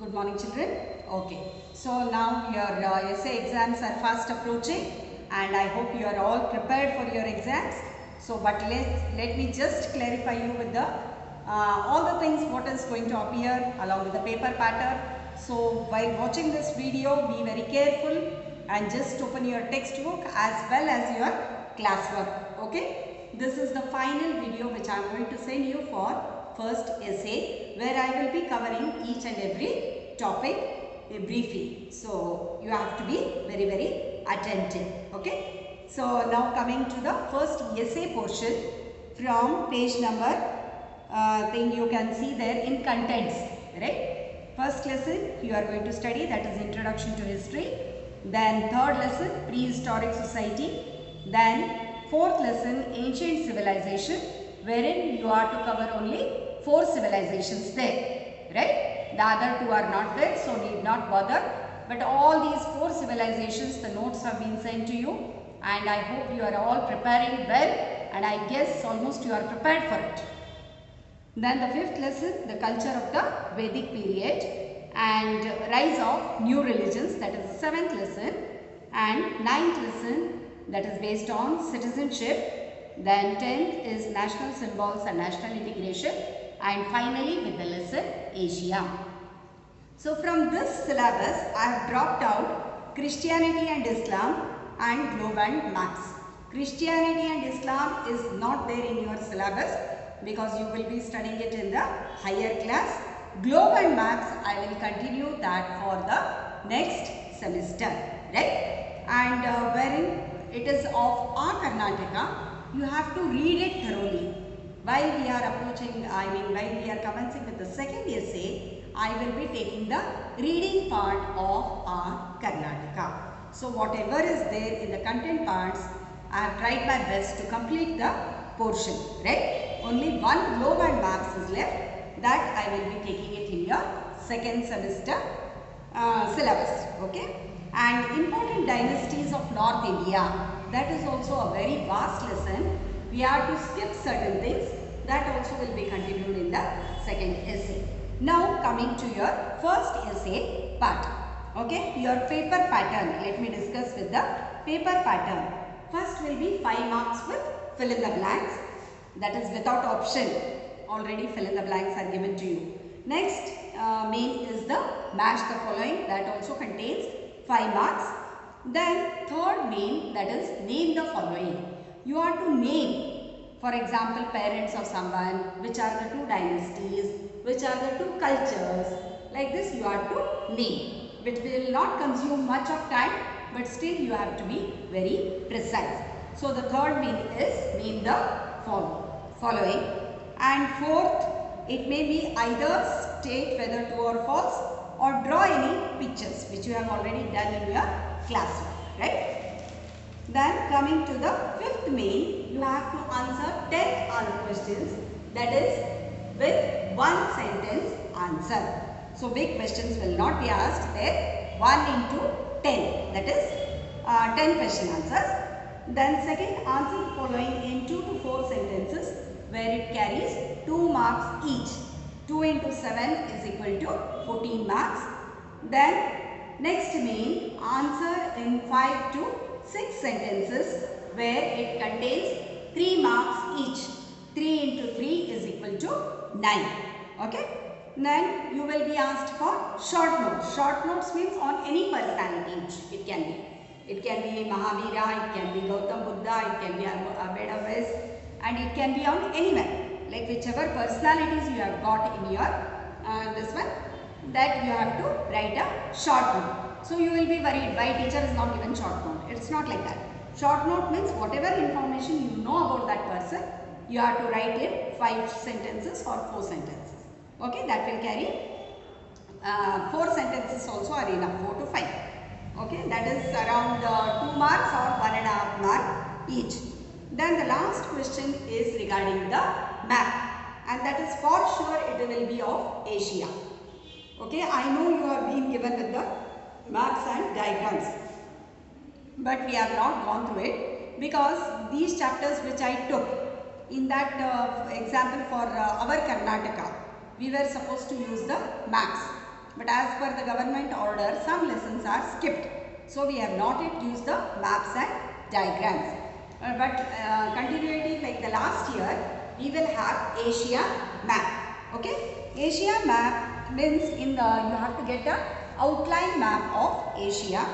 Good morning, children. Okay, so now your essay exams are fast approaching and I hope you are all prepared for your exams. So, but let me just clarify you with the all the things what is going to appear along with the paper pattern. So, while watching this video, be very careful and just open your textbook as well as your classwork. Okay, this is the final video which I am going to send you for first essay, where I will be covering each and every topic briefly. So you have to be very attentive. Okay. So now coming to the first essay portion from page number thing you can see there in contents, right? First lesson you are going to study, that is Introduction to History. Then third lesson, Prehistoric Society. Then fourth lesson, Ancient Civilization, wherein you are to cover only 4 civilizations there, right? The other 2 are not there, so need not bother. But all these 4 civilizations, the notes have been sent to you, and I hope you are all preparing well, and I guess almost you are prepared for it. Then the 5th lesson, the culture of the Vedic period and rise of new religions, that is the 7th lesson, and 9th lesson, that is based on citizenship. Then 10th is national symbols and national integration, and finally with the lesson Asia. So from this syllabus I have dropped out Christianity and Islam and globe and maps. Christianity and Islam is not there in your syllabus because you will be studying it in the higher class. Globe and maps I will continue that for the next semester, right? And wherein it is of our Karnataka, you have to read it thoroughly. While we are while we are commencing with the second essay, I will be taking the reading part of our Karnataka. So whatever is there in the content parts, I have tried my best to complete the portion, right? Only one globe and maps is left, that I will be taking it in your second semester syllabus, okay? And important dynasties of North India, that is also a very vast lesson. We have to skip certain things, that also will be continued in the second essay. Now coming to your first essay part, okay? Your paper pattern, let me discuss with the paper pattern. First will be 5 marks with fill in the blanks, that is without option, already fill in the blanks are given to you. Next main is the match the following, that also contains 5 marks. Then third main, that is name the following. You are to name, for example, parents of someone, which are the 2 dynasties, which are the 2 cultures, like this you are to name, which will not consume much of time, but still you have to be very precise. So the third main is name the following, and fourth, it may be either state whether true or false or draw any pictures, which you have already done in your classwork, right? Then coming to the fifth main, you have to answer 10 questions, that is with 1 sentence answer. So big questions will not be asked there, 1 into 10, that is 10 question answers. Then second, answer the following in 2 to 4 sentences where it carries 2 marks each. 2 into 7 is equal to 14 marks. Then next main, answer in 5 to 6 sentences where it contains 3 marks each. 3 into 3 is equal to 9. Okay. Then you will be asked for short notes. Short notes means on any personality it can be. It can be Mahavira, it can be Gautam Buddha, it can be Abedawes, and it can be on anyone. Like whichever personalities you have got in your this one, that you have to write a short note. So you will be worried why teacher is not given short note. It's not like that. Short note means whatever information you know about that person, you have to write in 5 sentences or 4 sentences. Okay, that will carry 4 sentences also are enough, 4 to 5. Okay, that is around 2 marks or 1.5 mark each. Then the last question is regarding the map, and that is for sure it will be of Asia. Okay, I know you have been given with the maps and diagrams, but we have not gone through it because these chapters which I took in that example for our Karnataka, we were supposed to use the maps. but as per the government order, some lessons are skipped. So we have not yet used the maps and diagrams. Continuity like the last year, we will have Asia map. Okay, Asia map means you have to get a outline map of Asia.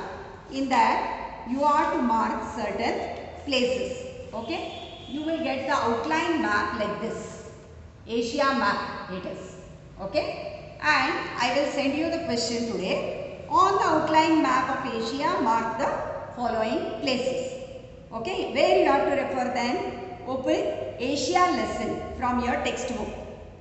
In that you are to mark certain places. Okay, you will get the outline map like this. Asia map it is. Okay, and I will send you the question today. On the outline map of Asia, mark the following places. Okay, where you have to refer then? Open Asia lesson from your textbook.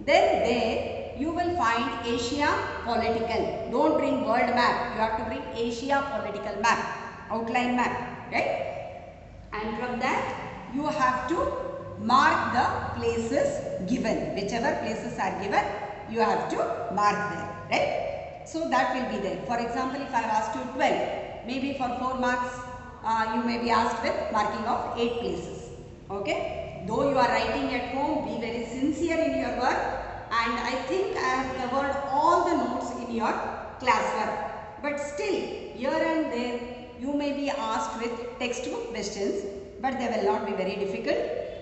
Then there you will find Asia political. Don't bring world map. You have to bring Asia political map, outline map, right? And from that you have to mark the places given. Whichever places are given, you have to mark there, right? So that will be there. For example, if I have asked you 12, maybe for 4 marks, you may be asked with marking of 8 places. Okay? Though you are writing at home, be very sincere in your work, and I think I have covered all the notes in your classwork. But still, here and there, you may be asked with textbook questions, but they will not be very difficult.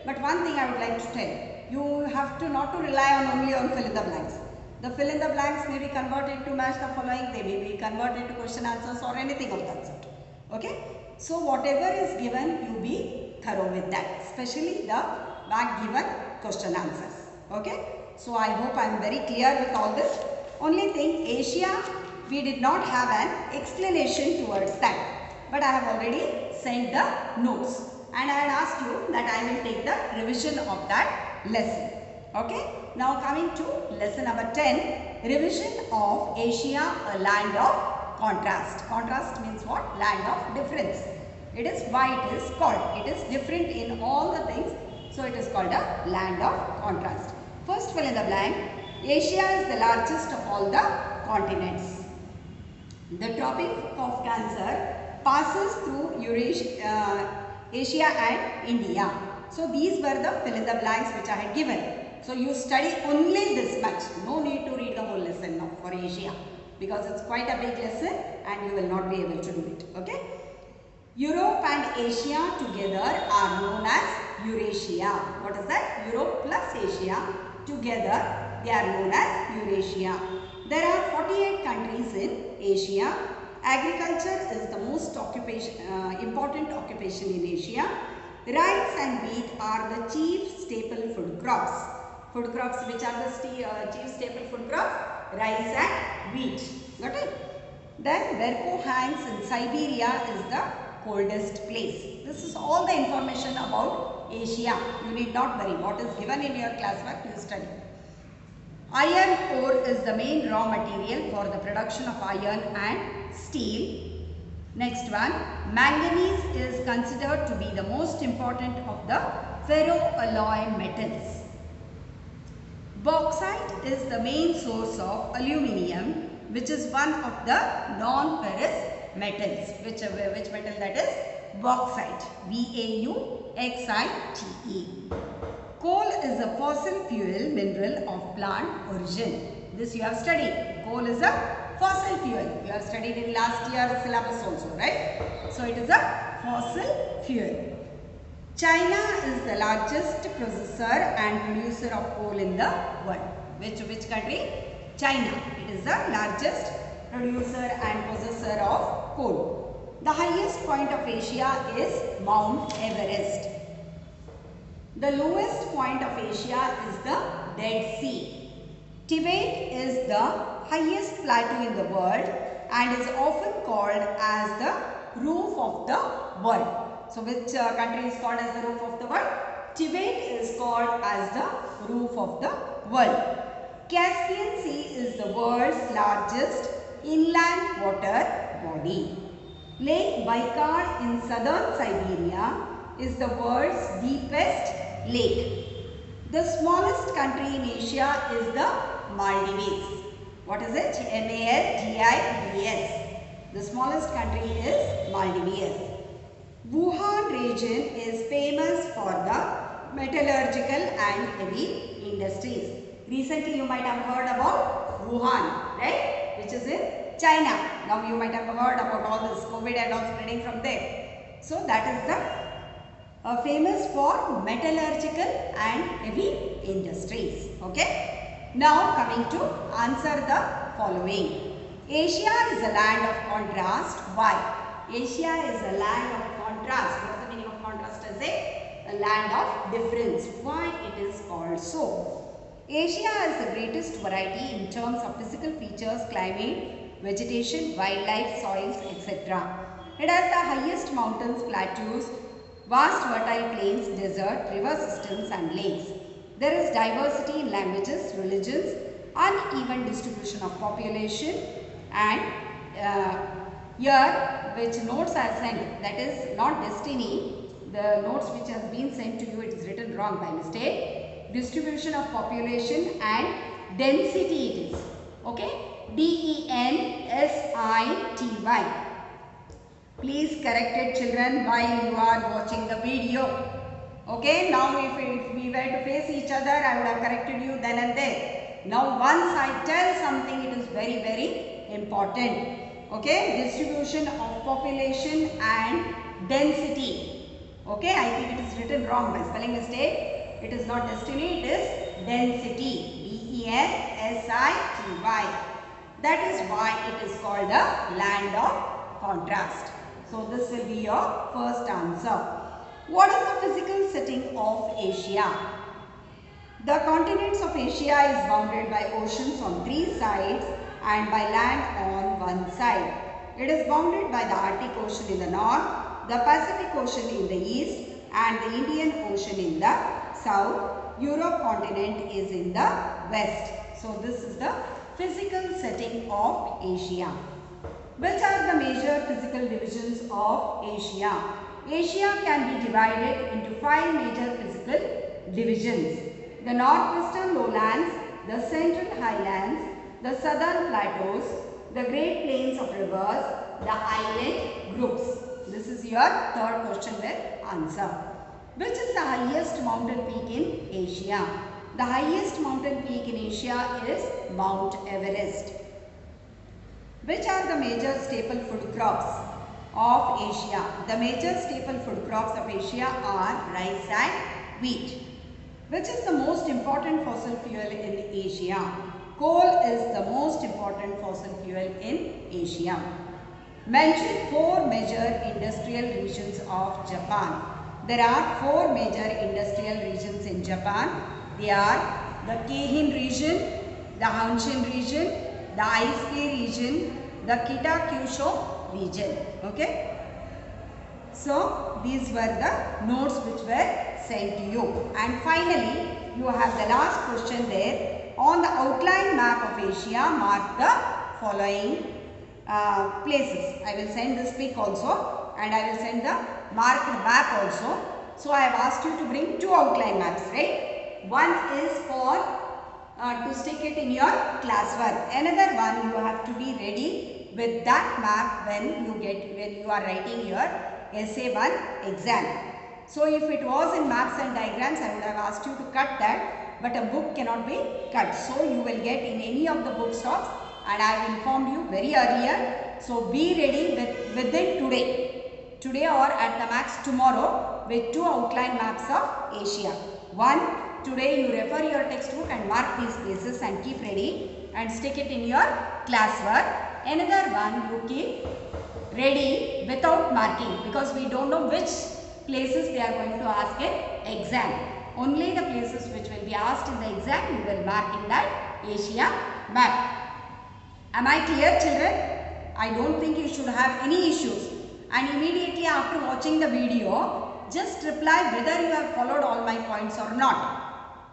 But one thing I would like to tell, you have to not to rely only on fill in the blanks. The fill in the blanks may be converted to match the following, they may be converted to question answers or anything of that sort. Okay? So whatever is given, you be thorough with that, especially the back given question answers. Okay? So I hope I am very clear with all this. Only thing, Asia, we did not have an explanation towards that, but I have already sent the notes, and I had asked you that I will take the revision of that lesson. Okay? Now coming to lesson number 10, revision of Asia, a land of contrast. Contrast means what? Land of difference. It is why it is called. It is different in all the things, so it is called a land of contrast. First fill in the blank. Asia is the largest of all the continents. The Tropic of Cancer passes through Asia and India. So these were the fill in the blanks which I had given. So you study only this much. No need to read the whole lesson now for Asia, because it's quite a big lesson and you will not be able to do it. Okay? Europe and Asia together are known as Eurasia. What is that? Europe plus Asia together, they are known as Eurasia. There are 48 countries in Asia. Agriculture is the most important occupation in Asia. Rice and wheat are the chief staple food crops. Food crops, which are the chief staple food crops? Rice and wheat. Got it? Then Verco hangs in Siberia is the coldest place. This is all the information about Asia. You need not worry. What is given in your classwork, you study. Iron ore is the main raw material for the production of iron and steel. Next one, manganese is considered to be the most important of the ferroalloy metals. Bauxite is the main source of aluminium, which is one of the non-ferrous metals. Which metal that is? Bauxite. B-A-U-X-I-T-E. Coal is a fossil fuel mineral of plant origin. This you have studied. Coal is a fossil fuel. You have studied in last year's syllabus also, right? So it is a fossil fuel. China is the largest processor and producer of coal in the world. Which country? China. It is the largest producer and possessor of coal. The highest point of Asia is Mount Everest. The lowest point of Asia is the Dead Sea. Tibet is the highest plateau in the world and is often called as the roof of the world. So which country is called as the roof of the world? Tibet is called as the roof of the world. Caspian Sea is the world's largest inland water body. Lake Baikal in southern Siberia is the world's deepest lake. The smallest country in Asia is the Maldives. What is it? M-A-L-D-I-V-S. The smallest country is Maldives. Wuhan region is famous for the metallurgical and heavy industries. Recently you might have heard about Wuhan, right? which is in China. Now you might have heard about all this COVID and all spreading from there. So that is the famous for metallurgical and heavy industries. Okay. Now coming to answer the following. Asia is a land of contrast. Why? Asia is a land of contrast. What is the meaning of contrast? As a land of difference. Why it is called so? Asia has the greatest variety in terms of physical features, climate, vegetation, wildlife, soils, etc. It has the highest mountains, plateaus, vast fertile plains, desert, river systems and lakes. There is diversity in languages, religions, uneven distribution of population, and here which notes are sent, that is not destiny, the notes which has been sent to you, it is written wrong by mistake. Distribution of population and density it is. Okay. D-E-N-S-I-T-Y. Please correct it, children, while you are watching the video. Okay. Now if we were to face each other, I would have corrected you then and there. Now once I tell something, it is very, very important. Okay. Distribution of population and density. Okay. I think it is written wrong by spelling mistake. It is not destiny, it is density. D-E-N-S-I-T-Y. That is why it is called the land of contrast. So this will be your first answer. What is the physical setting of Asia? The continents of Asia is bounded by oceans on 3 sides and by land on 1 side. It is bounded by the Arctic Ocean in the north, the Pacific Ocean in the east and the Indian Ocean in the south. Europe continent is in the west. So this is the physical setting of Asia. Which are the major physical divisions of Asia? Asia can be divided into 5 major physical divisions. The northwestern lowlands, the central highlands, the southern plateaus, the great plains of rivers, the island groups. This is your third question with answer. Which is the highest mountain peak in Asia? The highest mountain peak in Asia is Mount Everest. Which are the major staple food crops of Asia? The major staple food crops of Asia are rice and wheat. Which is the most important fossil fuel in Asia? Coal is the most important fossil fuel in Asia. Mention 4 major industrial regions of Japan. There are 4 major industrial regions in Japan. They are the Keihin region, the Hanshin region, the Aizuke region, the Kitakyushu region. Okay. So these were the notes which were sent to you. And finally, you have the last question there. On the outline map of Asia, mark the following places. I will send this pic also and I will send the marked map also. So I have asked you to bring 2 outline maps, right? One is for to stick it in your classwork. Another one you have to be ready with that map when you are writing your essay 1 exam. So if it was in maps and diagrams, I would have asked you to cut that, but a book cannot be cut. So you will get in any of the bookstops, and I have informed you very earlier. So be ready within today or at the max tomorrow with 2 outline maps of Asia. One, today you refer your textbook and mark these places and keep ready and stick it in your classwork. Another one you keep ready without marking, because we don't know which places they are going to ask in exam. Only the places which will be asked in the exam you will mark in that Asia map. Am I clear, children? I don't think you should have any issues. And immediately after watching the video, just reply whether you have followed all my points or not.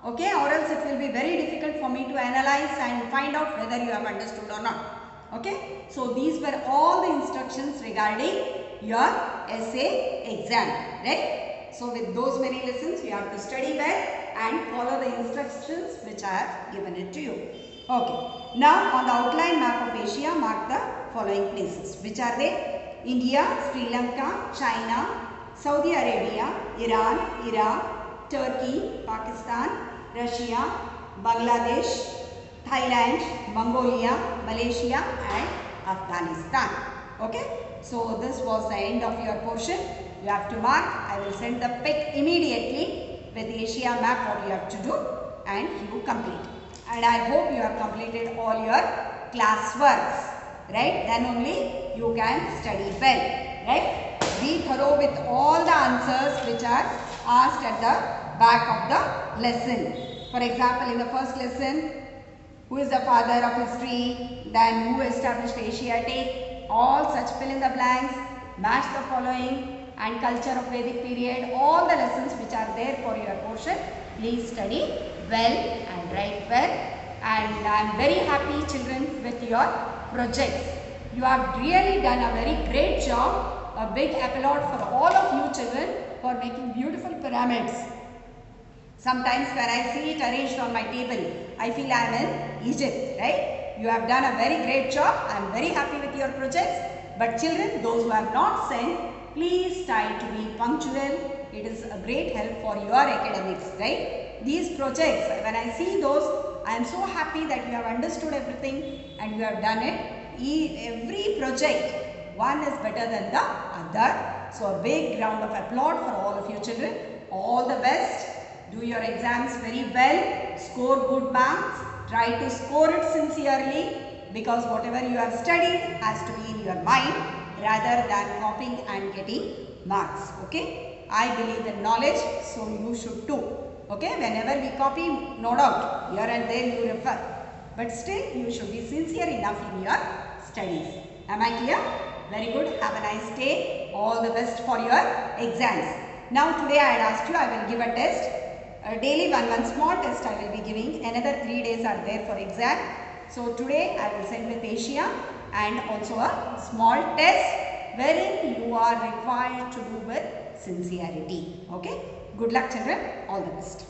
Okay, or else it will be very difficult for me to analyze and find out whether you have understood or not. Okay, so these were all the instructions regarding your essay exam, right? So with those many lessons, you have to study well and follow the instructions which I have given it to you. Okay, now on the outline map of Asia, mark the following places. Which are they? India, Sri Lanka, China, Saudi Arabia, Iran, Iraq, Turkey, Pakistan, Russia, Bangladesh, Thailand, Mongolia, Malaysia and Afghanistan. Okay. So this was the end of your portion. You have to mark. I will send the pic immediately with the Asia map what you have to do and you complete. And I hope you have completed all your class works. Right? Then only you can study well. Right? Be thorough with all the answers which are asked at the back of the lesson. For example, in the first lesson, who is the father of history, then who established Asiatic, all such fill in the blanks, match the following and culture of Vedic period, all the lessons which are there for your portion. Please study well and write well. And I am very happy children with your projects. You have really done a very great job. A big applaud for all of you children for making beautiful pyramids. Sometimes when I see it arranged on my table, I feel I am in Egypt, right? You have done a very great job. I am very happy with your projects. But children, those who have not sent, please try to be punctual. It is a great help for your academics, right? These projects, when I see those, I am so happy that you have understood everything and you have done it. Every project, one is better than the other. So a big round of applause for all of you children. All the best. Do your exams very well. Score good marks. Try to score it sincerely because whatever you have studied has to be in your mind rather than copying and getting marks. Okay. I believe in knowledge, so you should too. Okay. Whenever we copy, no doubt, here and there you refer. But still, you should be sincere enough in your studies. Am I clear? Very good. Have a nice day. All the best for your exams. Now, today I had asked you, I will give a test. Daily one small test I will be giving. Another 3 days are there for exam. So, today I will send with Asia and also a small test wherein you are required to do with sincerity. Okay. Good luck children. All the best.